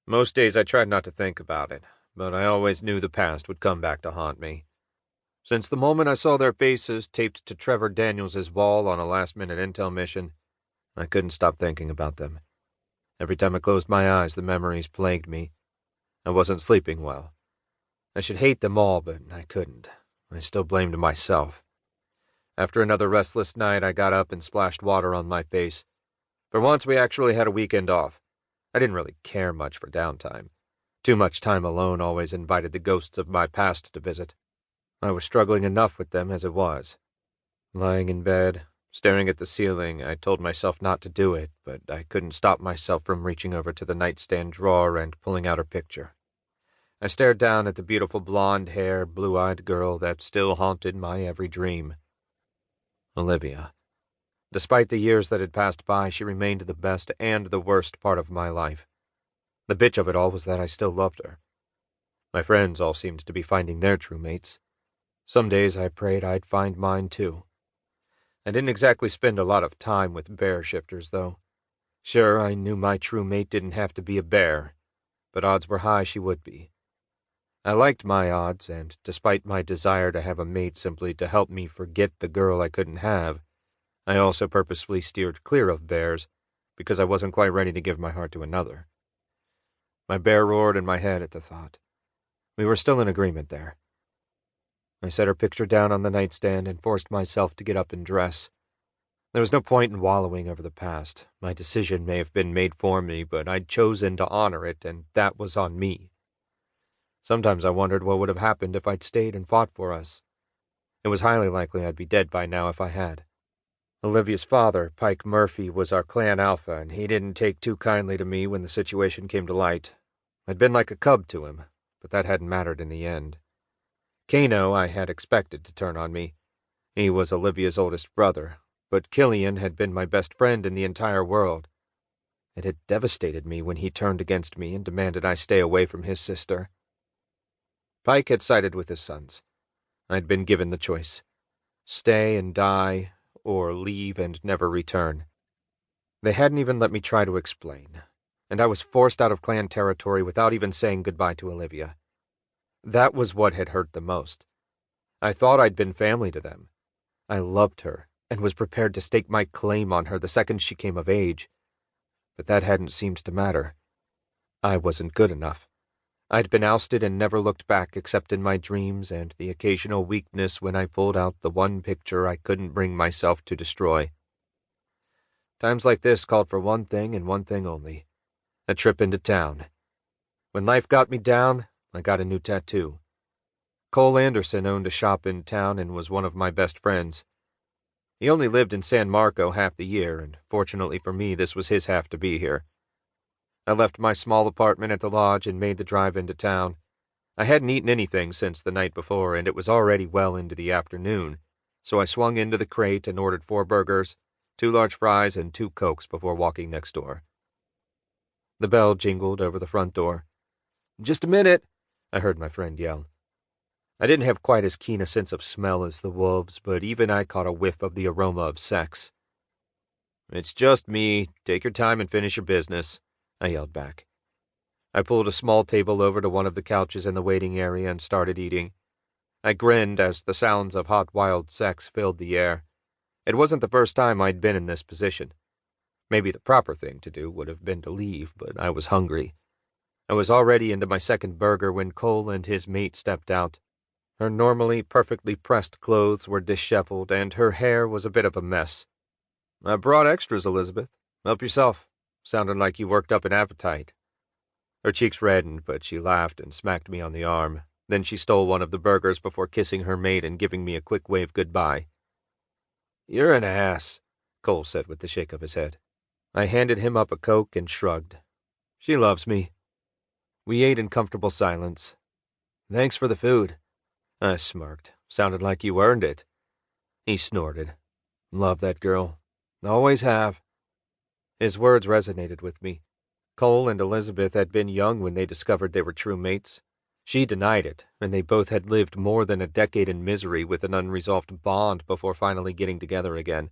Most days I tried not to think about it, but I always knew the past would come back to haunt me. Since the moment I saw their faces taped to Trevor Daniels' wall on a last-minute intel mission, I couldn't stop thinking about them. Every time I closed my eyes, the memories plagued me. I wasn't sleeping well. I should hate them all, but I couldn't. I still blamed myself. After another restless night, I got up and splashed water on my face. For once, we actually had a weekend off. I didn't really care much for downtime. Too much time alone always invited the ghosts of my past to visit. I was struggling enough with them as it was. Lying in bed, staring at the ceiling, I told myself not to do it, but I couldn't stop myself from reaching over to the nightstand drawer and pulling out her picture. I stared down at the beautiful blonde-haired, blue-eyed girl that still haunted my every dream. Olivia. Despite the years that had passed by, she remained the best and the worst part of my life. The bitch of it all was that I still loved her. My friends all seemed to be finding their true mates. Some days I prayed I'd find mine too. I didn't exactly spend a lot of time with bear shifters, though. Sure, I knew my true mate didn't have to be a bear, but odds were high she would be. I liked my odds, and despite my desire to have a mate simply to help me forget the girl I couldn't have, I also purposefully steered clear of bears, because I wasn't quite ready to give my heart to another. My bear roared in my head at the thought. We were still in agreement there. I set her picture down on the nightstand and forced myself to get up and dress. There was no point in wallowing over the past. My decision may have been made for me, but I'd chosen to honor it, and that was on me. Sometimes I wondered what would have happened if I'd stayed and fought for us. It was highly likely I'd be dead by now if I had. Olivia's father, Pike Murphy, was our clan alpha, and he didn't take too kindly to me when the situation came to light. I'd been like a cub to him, but that hadn't mattered in the end. Kano I had expected to turn on me. He was Olivia's oldest brother, but Killian had been my best friend in the entire world. It had devastated me when he turned against me and demanded I stay away from his sister. Pike had sided with his sons. I'd been given the choice. Stay and die, or leave and never return. They hadn't even let me try to explain, and I was forced out of clan territory without even saying goodbye to Olivia. That was what had hurt the most. I thought I'd been family to them. I loved her, and was prepared to stake my claim on her the second she came of age. But that hadn't seemed to matter. I wasn't good enough. I'd been ousted and never looked back except in my dreams and the occasional weakness when I pulled out the one picture I couldn't bring myself to destroy. Times like this called for one thing and one thing only: a trip into town. When life got me down, I got a new tattoo. Cole Anderson owned a shop in town and was one of my best friends. He only lived in San Marco half the year, and fortunately for me, this was his half to be here. I left my small apartment at the lodge and made the drive into town. I hadn't eaten anything since the night before, and it was already well into the afternoon, so I swung into the crate and ordered 4 burgers, 2 large fries, and 2 Cokes before walking next door. The bell jingled over the front door. "Just a minute," I heard my friend yell. I didn't have quite as keen a sense of smell as the wolves, but even I caught a whiff of the aroma of sex. "It's just me. Take your time and finish your business," I yelled back. I pulled a small table over to one of the couches in the waiting area and started eating. I grinned as the sounds of hot wild sex filled the air. It wasn't the first time I'd been in this position. Maybe the proper thing to do would have been to leave, but I was hungry. I was already into my second burger when Cole and his mate stepped out. Her normally perfectly pressed clothes were disheveled, and her hair was a bit of a mess. "I brought extras, Elizabeth. Help yourself. Sounded like you worked up an appetite." Her cheeks reddened, but she laughed and smacked me on the arm. Then she stole one of the burgers before kissing her mate and giving me a quick wave goodbye. "You're an ass," Cole said with a shake of his head. I handed him up a Coke and shrugged. "She loves me." We ate in comfortable silence. "Thanks for the food." I smirked. "Sounded like you earned it." He snorted. "Love that girl. Always have." His words resonated with me. Cole and Elizabeth had been young when they discovered they were true mates. She denied it, and they both had lived more than a decade in misery with an unresolved bond before finally getting together again.